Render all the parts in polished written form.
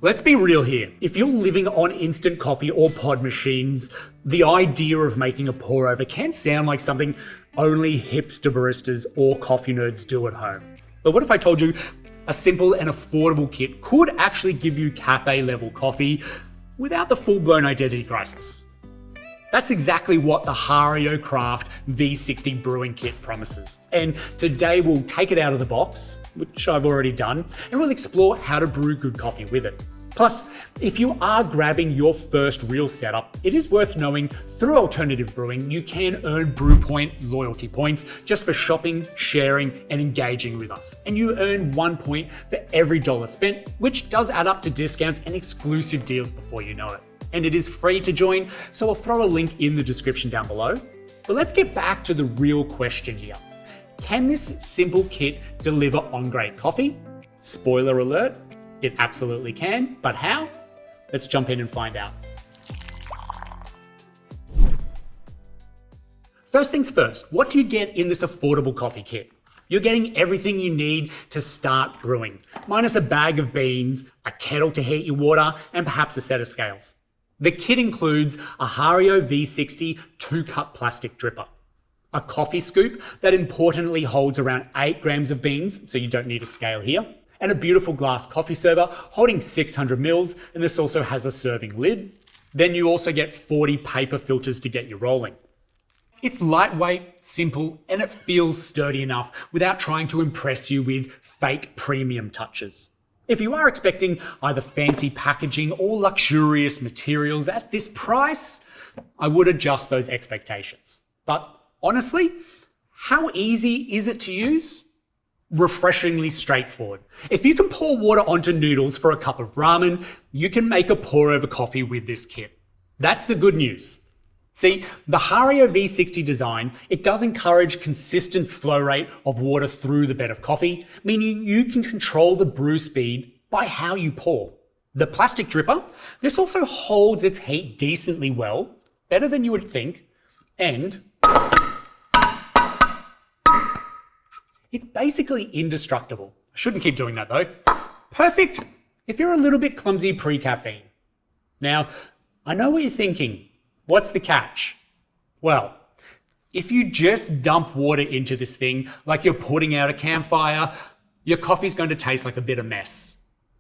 Let's be real here. If you're living on instant coffee or pod machines, the idea of making a pour over can sound like something only hipster baristas or coffee nerds do at home. But what if I told you a simple and affordable kit could actually give you cafe level coffee without the full-blown identity crisis? That's exactly what the Hario Craft V60 brewing kit promises. And today we'll take it out of the box, which I've already done, and we'll explore how to brew good coffee with it. Plus, if you are grabbing your first real setup, it is worth knowing through alternative brewing, you can earn BrewPoint loyalty points just for shopping, sharing, and engaging with us. And you earn 1 point for every dollar spent, which does add up to discounts and exclusive deals before you know it. And it is free to join, so I'll throw a link in the description down below. But let's get back to the real question here. Can this simple kit deliver on great coffee? Spoiler alert, it absolutely can, but how? Let's jump in and find out. First things first, what do you get in this affordable coffee kit? You're getting everything you need to start brewing, minus a bag of beans, a kettle to heat your water, and perhaps a set of scales. The kit includes a Hario V60 2-cup plastic dripper, a coffee scoop that importantly holds around 8 grams of beans, so you don't need a scale here, and a beautiful glass coffee server holding 600 mils, and this also has a serving lid. Then you also get 40 paper filters to get you rolling. It's lightweight, simple, and it feels sturdy enough without trying to impress you with fake premium touches. If you are expecting either fancy packaging or luxurious materials at this price, I would adjust those expectations. But honestly, how easy is it to use? Refreshingly straightforward. If you can pour water onto noodles for a cup of ramen, you can make a pour over coffee with this kit. That's the good news. See, the Hario V60 design, it does encourage consistent flow rate of water through the bed of coffee, meaning you can control the brew speed by how you pour. The plastic dripper, this also holds its heat decently well, better than you would think, and it's basically indestructible. I shouldn't keep doing that though. Perfect if you're a little bit clumsy pre-caffeine. Now, I know what you're thinking. What's the catch? Well, if you just dump water into this thing like you're putting out a campfire, your coffee's going to taste like a bit of mess.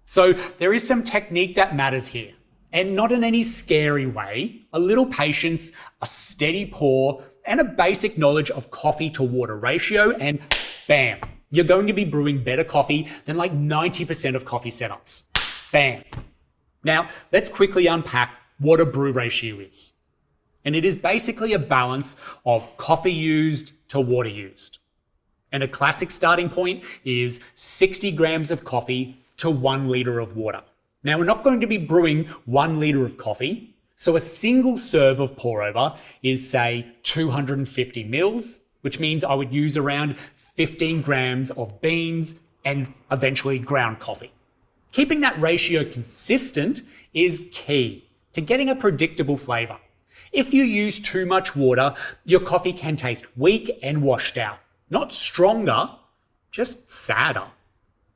So there is some technique that matters here, and not in any scary way. A little patience, a steady pour, and a basic knowledge of coffee to water ratio, and bam, you're going to be brewing better coffee than like 90% of coffee setups. Bam. Now, let's quickly unpack what a brew ratio is. And it is basically a balance of coffee used to water used. And a classic starting point is 60 grams of coffee to 1 liter of water. Now, we're not going to be brewing 1 liter of coffee, so a single serve of pour over is, say, 250 mils, which means I would use around 15 grams of beans and eventually ground coffee. Keeping that ratio consistent is key to getting a predictable flavor. If you use too much water, your coffee can taste weak and washed out. Not stronger, just sadder.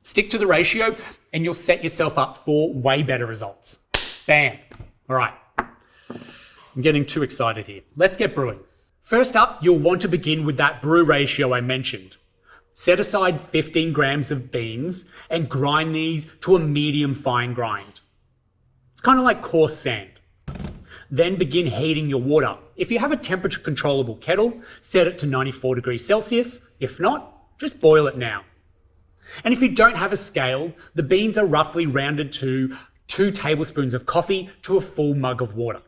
Stick to the ratio and you'll set yourself up for way better results. Bam. All right. I'm getting too excited here. Let's get brewing. First up, you'll want to begin with that brew ratio I mentioned. Set aside 15 grams of beans and grind these to a medium fine grind. It's kind of like coarse sand. Then begin heating your water. If you have a temperature controllable kettle, set it to 94 degrees Celsius. If not, just boil it now. And if you don't have a scale, the beans are roughly rounded to 2 tablespoons of coffee to a full mug of water.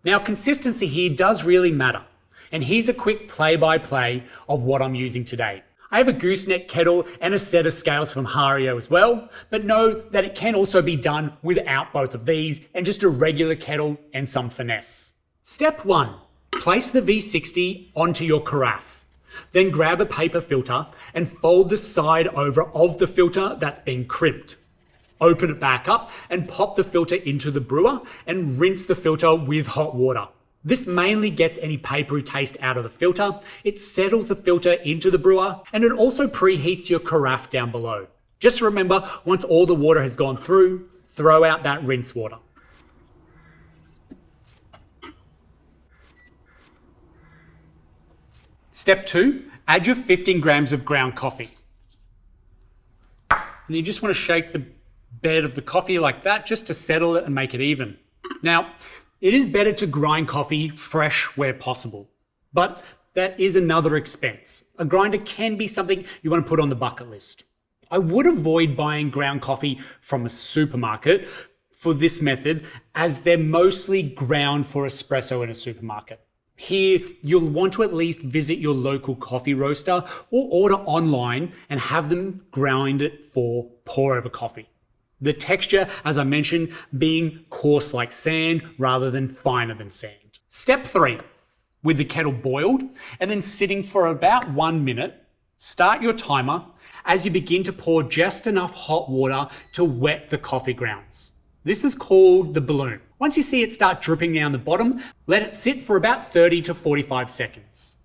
Now, consistency here does really matter. And here's a quick play-by-play of what I'm using today. I have a gooseneck kettle and a set of scales from Hario as well, but know that it can also be done without both of these and just a regular kettle and some finesse. Step 1, place the V60 onto your carafe. Then grab a paper filter and fold the side over of the filter that's been crimped. Open it back up and pop the filter into the brewer and rinse the filter with hot water. This mainly gets any papery taste out of the filter, it settles the filter into the brewer, and it also preheats your carafe down below. Just remember, once all the water has gone through, throw out that rinse water. Step 2, add your 15 grams of ground coffee. And you just want to shake the bed of the coffee like that just to settle it and make it even. Now, it is better to grind coffee fresh where possible, but that is another expense. A grinder can be something you want to put on the bucket list. I would avoid buying ground coffee from a supermarket for this method, as they're mostly ground for espresso in a supermarket. Here, you'll want to at least visit your local coffee roaster or order online and have them grind it for pour over coffee. The texture, as I mentioned, being coarse like sand rather than finer than sand. Step 3, with the kettle boiled and then sitting for about 1 minute, start your timer as you begin to pour just enough hot water to wet the coffee grounds. This is called the balloon. Once you see it start dripping down the bottom, let it sit for about 30 to 45 seconds.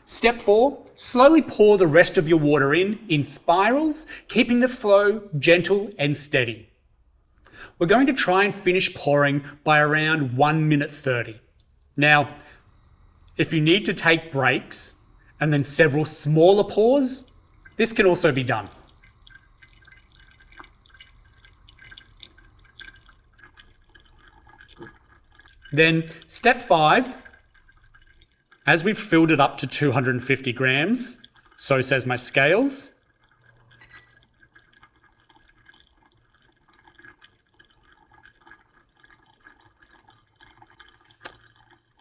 Step 4, slowly pour the rest of your water in spirals, keeping the flow gentle and steady. We're going to try and finish pouring by around 1 minute 30. Now, if you need to take breaks and then several smaller pours, this can also be done. Then step 5, as we've filled it up to 250 grams, so says my scales,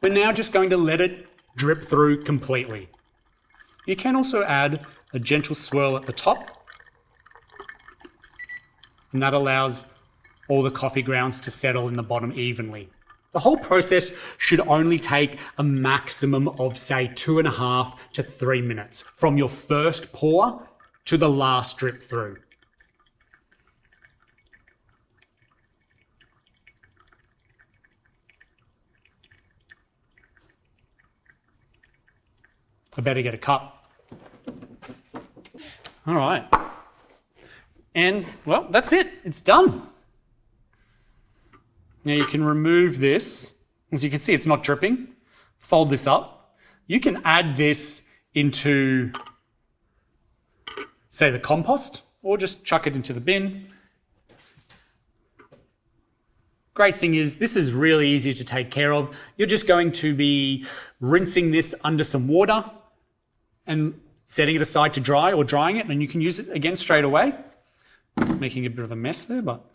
we're now just going to let it drip through completely. You can also add a gentle swirl at the top, and that allows all the coffee grounds to settle in the bottom evenly. The whole process should only take a maximum of, say, 2.5 to 3 minutes from your first pour to the last drip through. I better get a cup. All right. And, well, that's it. It's done. Now you can remove this. As you can see, it's not dripping. Fold this up. You can add this into, say, the compost, or just chuck it into the bin. Great thing is, this is really easy to take care of. You're just going to be rinsing this under some water and setting it aside to dry, or drying it, and you can use it again straight away. Making a bit of a mess there, but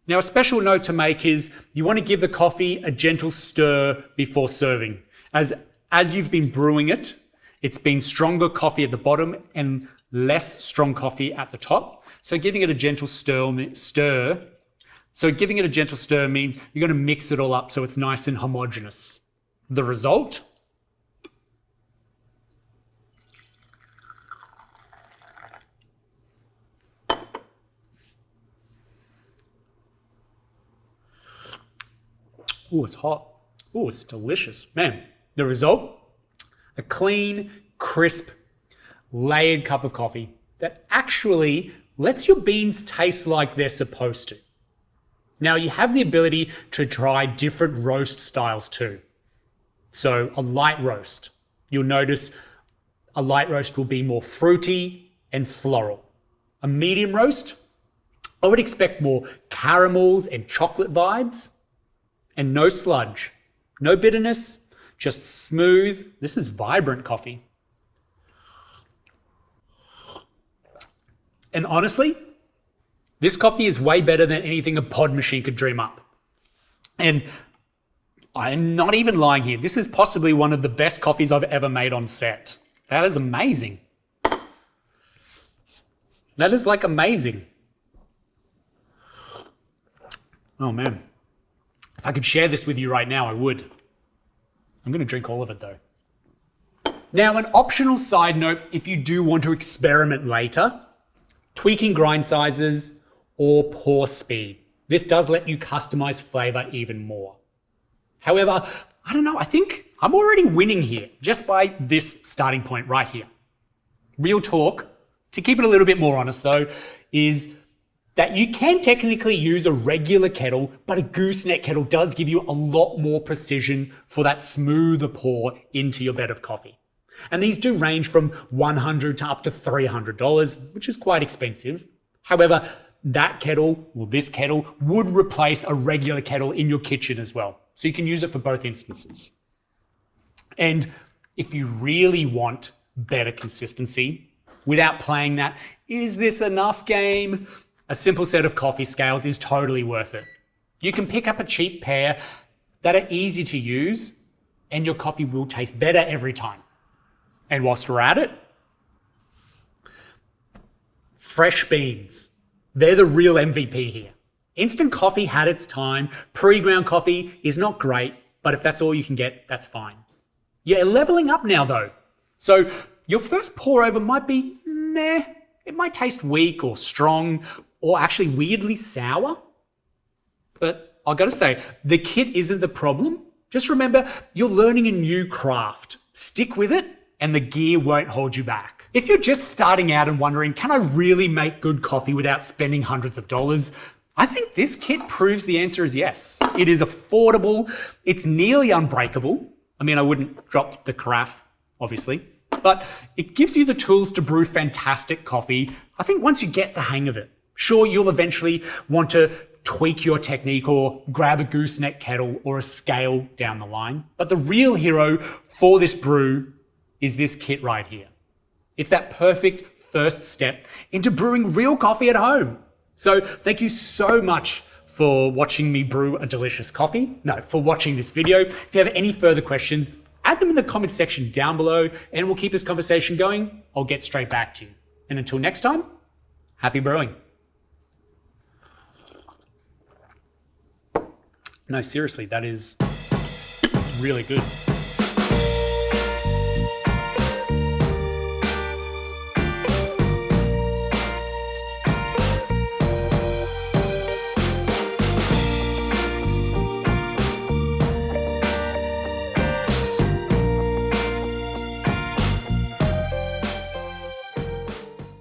now, a special note to make is you want to give the coffee a gentle stir before serving. As you've been brewing it, it's been stronger coffee at the bottom and less strong coffee at the top. So giving it a gentle stir means you're going to mix it all up so it's nice and homogeneous. The result? Oh, it's hot. Oh, it's delicious. Man, the result? A clean, crisp, layered cup of coffee that actually lets your beans taste like they're supposed to. Now, you have the ability to try different roast styles too. So a light roast, you'll notice a light roast will be more fruity and floral. A medium roast, I would expect more caramels and chocolate vibes. And no sludge, no bitterness, just smooth. This is vibrant coffee. And honestly, this coffee is way better than anything a pod machine could dream up. And I'm not even lying here. This is possibly one of the best coffees I've ever made on set. That is amazing. That is like amazing. Oh man. If I could share this with you right now, I would. I'm going to drink all of it though. Now, an optional side note, if you do want to experiment later, tweaking grind sizes or pour speed. This does let you customize flavor even more. However, I don't know, I think I'm already winning here just by this starting point right here. Real talk, To keep it a little bit more honest though, is that you can technically use a regular kettle, but a gooseneck kettle does give you a lot more precision for that smoother pour into your bed of coffee. And these do range from $100 to up to $300, which is quite expensive. However, that kettle, or this kettle, would replace a regular kettle in your kitchen as well. So you can use it for both instances. And if you really want better consistency, without playing that, is this enough game? A simple set of coffee scales is totally worth it. You can pick up a cheap pair that are easy to use, and your coffee will taste better every time. And whilst we're at it, fresh beans. They're the real MVP here. Instant coffee had its time. Pre-ground coffee is not great, but if that's all you can get, that's fine. You're leveling up now though. So your first pour over might be meh. It might taste weak or strong or actually weirdly sour. But I gotta say, the kit isn't the problem. Just remember, you're learning a new craft. Stick with it and the gear won't hold you back. If you're just starting out and wondering, can I really make good coffee without spending hundreds of dollars? I think this kit proves the answer is yes. It is affordable. It's nearly unbreakable. I mean, I wouldn't drop the carafe, obviously, but it gives you the tools to brew fantastic coffee. I think once you get the hang of it, sure, you'll eventually want to tweak your technique or grab a gooseneck kettle or a scale down the line. But the real hero for this brew is this kit right here. It's that perfect first step into brewing real coffee at home. So thank you so much for watching me brew a delicious coffee. No, for watching this video. If you have any further questions, add them in the comment section down below and we'll keep this conversation going. I'll get straight back to you. And until next time, happy brewing. No, seriously, that is really good.